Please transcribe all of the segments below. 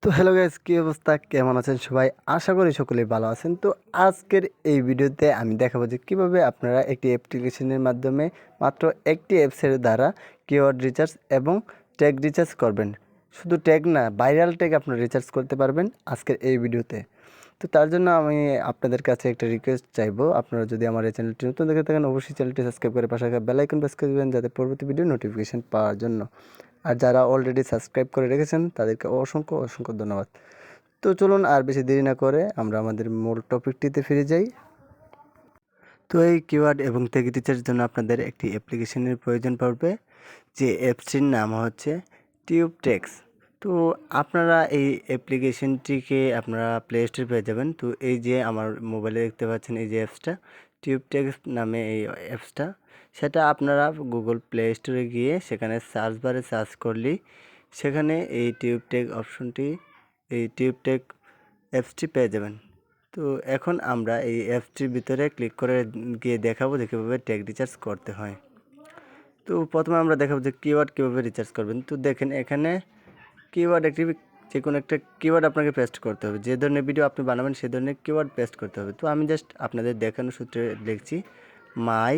তো hello guys, কি অবস্থা, কেমন আছেন সবাই? আশা করি সকলেই ভালো আছেন। তো আজকের এই ভিডিওতে আমি দেখাবো যে কিভাবে আপনারা একটি অ্যাপ্লিকেশনের মাধ্যমে মাত্র একটি অ্যাপসের দ্বারা কিওয়ার্ড রিচার্জ এবং ট্যাগ রিচার্জ করবেন। শুধু ট্যাগ না, ভাইরাল ট্যাগ আপনারা রিচার্জ করতে পারবেন আজকের এই ভিডিওতে। তো তার জন্য আমি আপনাদের কাছে একটা রিকোয়েস্ট চাইবো, আপনারা যদি আমার এই চ্যানেলটি নতুন দেখে থাকেন অবশ্যই চ্যানেলটি সাবস্ক্রাইব করে পাশে থাকা বেল আইকন প্রেস করে দেবেন যাতে পরবর্তী ভিডিও নোটিফিকেশন পাওয়ার জন্য। আর যারা অলরেডি সাবস্ক্রাইব করে রেখেছেন তাদেরকে অসংখ্য অসংখ্য ধন্যবাদ। তো চলুন আর বেশি দেরি না করে আমরা আমাদের মূল টপিকটিতে ফিরে যাই। তো এই কিওয়ার্ড এবং ট্যাগ রিচার্জের জন্য আপনাদের একটি অ্যাপ্লিকেশনের প্রয়োজন পড়বে, যে অ্যাপসটির নাম হচ্ছে টিউবটেক্স। তো আপনারা এই অ্যাপ্লিকেশনটিকে আপনারা প্লে স্টোরে পেয়ে যাবেন। তো এই যে আমার মোবাইলে দেখতে পাচ্ছেন এই যে অ্যাপসটা টিউবটেক্স নামে এই অ্যাপসটা, সেটা আপনারা গুগল প্লে স্টোরে গিয়ে সেখানে সার্চ বারে সার্চ করলেই সেখানে এই টিউবটেক অপশনটি, এই টিউবটেক অ্যাপসটি পেয়ে যাবেন। তো এখন আমরা এই অ্যাপসটির ভিতরে ক্লিক করে গিয়ে দেখাবো যে কীভাবে ট্যাগ রিচার্জ করতে হয়। তো প্রথমে আমরা দেখাবো যে কিওয়ার্ড কীভাবে রিচার্জ করবেন। তো দেখেন এখানে কিওয়ার্ড একটি, যে কোনো একটা কিওয়ার্ড আপনাকে পেস্ট করতে হবে। যে ধরনের ভিডিও আপনি বানাবেন সে ধরনের কিওয়ার্ড পেস্ট করতে হবে। তো আমি জাস্ট আপনাদের দেখানোর সূত্রে লিখছি মাই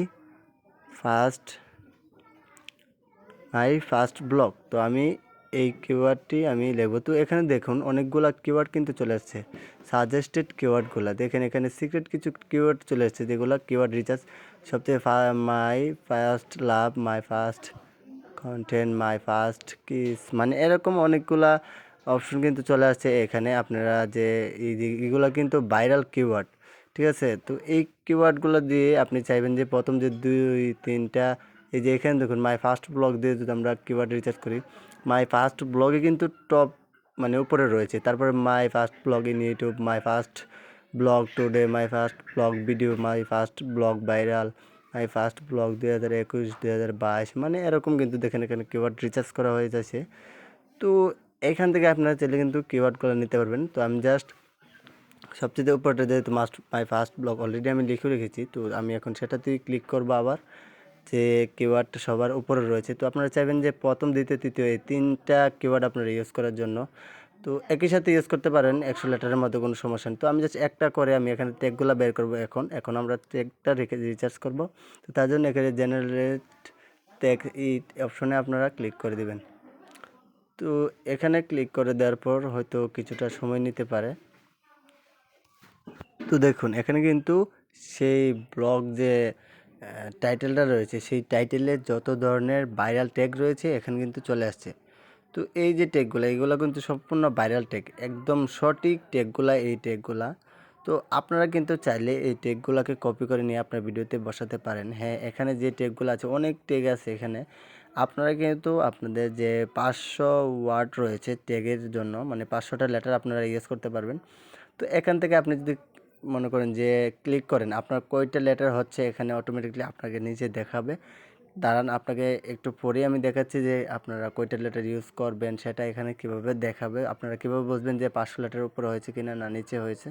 ফার্স্ট ব্লগ। তো আমি এই কিওয়ার্ডটি আমি লিখব। তো এখানে দেখুন অনেকগুলা কিওয়ার্ড কিন্তু চলে আসছে, সাজেস্টেড কিওয়ার্ডগুলো দেখেন। এখানে সিক্রেট কিছু কিওয়ার্ড চলে আসছে যেগুলো কিওয়ার্ড রিচার্জ সবথেকে my first love, my first content, my first kiss, মানে এরকম অনেকগুলা অপশন কিন্তু চলে আসছে এখানে। আপনারা যে এইগুলো কিন্তু ভাইরাল কিওয়ার্ড, ঠিক আছে? তো এই কিওয়ার্ডগুলো দিয়ে আপনি চাইবেন যে প্রথম যে 2-3টা, এই যে এখানে দেখুন মাই ফার্স্ট ব্লগ দিয়ে যদি আমরা কিওয়ার্ড রিচার্জ করি, মাই ফার্স্ট ব্লগে কিন্তু টপ মানে উপরে রয়েছে। তারপরে my first blog in YouTube, my first blog today, my first blog video, my first blog viral, my first blog 2021, 2022, মানে এরকম কিন্তু দেখেন এখানে কিওয়ার্ড রিচার্জ করা হয়ে যাচ্ছে। তো এখান থেকে আপনারা চাইলে কিন্তু কিওয়ার্ডগুলো নিতে পারবেন। তো আমি জাস্ট সবচেয়ে উপরটা যেহেতু মাই ফার্স্ট ব্লগ অলরেডি আমি লিখে রেখেছি, তো আমি এখন সেটাতেই ক্লিক করবো আবার, যে কিওয়ার্ডটা সবার উপরে রয়েছে। তো আপনারা চাইবেন যে প্রথম, দ্বিতীয়, তৃতীয় এই 3টা কিওয়ার্ড আপনারা ইউজ করার জন্য। তো একই সাথে ইউজ করতে পারেন, 100 লেটারের মধ্যে কোনো সমস্যা নেই। তো আমি জাস্ট একটা করে আমি এখানে ট্যাগগুলো বের করবো। এখন আমরা ট্যাগটা রিচার্জ করব। তো তার জন্য এখানে জেনারেট ট্যাগ এই অপশনে আপনারা ক্লিক করে দিবেন। তো এখানে ক্লিক করে দেওয়ার পর হয়তো কিছুটা সময় নিতে পারে। তো দেখুন এখানে কিন্তু সেই ব্লগ যে টাইটেলটা রয়েছে, সেই টাইটেলের যত ধরনের ভাইরাল ট্যাগ রয়েছে এখানে কিন্তু চলে আসছে। তো এই যে ট্যাগগুলো, এইগুলো কিন্তু সম্পূর্ণ ভাইরাল ট্যাগ, একদম সঠিক ট্যাগগুলা এই ট্যাগগুলা। তো আপনারা কিন্তু চাইলে এই ট্যাগগুলোকে কপি করে নিয়ে আপনার ভিডিওতে বসাতে পারেন। হ্যাঁ, এখানে যে ট্যাগগুলো আছে, অনেক ট্যাগ আছে এখানে। আপনারা কিন্তু আপনাদের যে 500 ওয়ার্ড রয়েছে ট্যাগের জন্য, মানে 500টা লেটার আপনারা ইউজ করতে পারবেন। তো এখান থেকে আপনি যদি মনে করেন যে ক্লিক করেন, আপনার কয়টা লেটার হচ্ছে এখানে অটোমেটিকলি আপনাকে নিচে দেখাবে। দাঁড়ান আপনাকে একটু পরেই আমি দেখাচ্ছি যে আপনারা কয়টা লেটার ইউজ করবেন সেটা এখানে কিভাবে দেখাবে। আপনারা কীভাবে বুঝবেন যে 500 লেটারের উপরে হয়েছে কিনা না নিচে হয়েছে।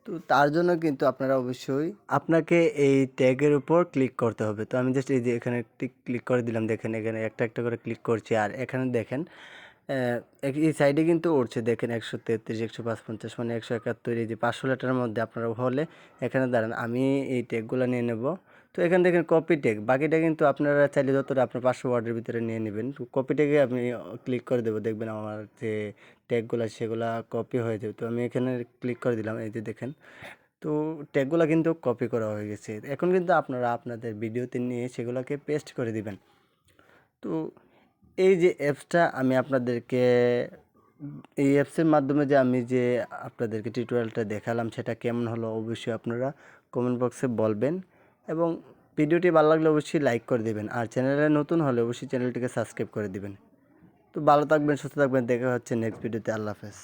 তো তার জন্য কিন্তু আপনারা অবশ্যই আপনাকে এই ট্যাগের উপর ক্লিক করতে হবে। তো আমি জাস্ট এই যে এখানে ক্লিক করে দিলাম। দেখেন এখানে একটা একটা করে ক্লিক করছি। আর এখানে দেখেন এই সাইডে কিন্তু উঠছে, দেখেন 133, 155, মানে 171, এই যে 500 লেটারের মধ্যে আপনারা হলে এখানে দাঁড়ান আমি এই ট্যাগগুলো নিয়ে নেব। তো এখানে দেখেন কপি ট্যাগ, বাকিটা কিন্তু আপনারা চাইলে যতটা আপনার 500 ওয়ার্ডের ভিতরে নিয়ে নেবেন। তো কপি ট্যাগে আমি ক্লিক করে দেবো, দেখবেন আমার যে ট্যাগগুলো সেগুলো কপি হয়ে যাবে। তো আমি এখানে ক্লিক করে দিলাম, এই যে দেখেন। তো ট্যাগগুলো কিন্তু কপি করা হয়ে গেছে। এখন কিন্তু আপনারা আপনাদের ভিডিওতে নিয়ে সেগুলোকে পেস্ট করে দিবেন। তো এই যে অ্যাপসটা আমি আপনাদেরকে, এই অ্যাপসের মাধ্যমে যে আমি যে আপনাদেরকে টিউটোরিয়ালটা দেখালাম সেটা কেমন হলো অবশ্যই আপনারা কমেন্ট বক্সে বলবেন, এবং ভিডিওটি ভালো লাগলে অবশ্যই লাইক করে দেবেন। আর চ্যানেলে নতুন হলে অবশ্যই চ্যানেলটিকে সাবস্ক্রাইব করে দিবেন। তো ভালো থাকবেন, সুস্থ থাকবেন, দেখা হচ্ছে নেক্সট ভিডিওতে। আল্লাহ হাফেজ।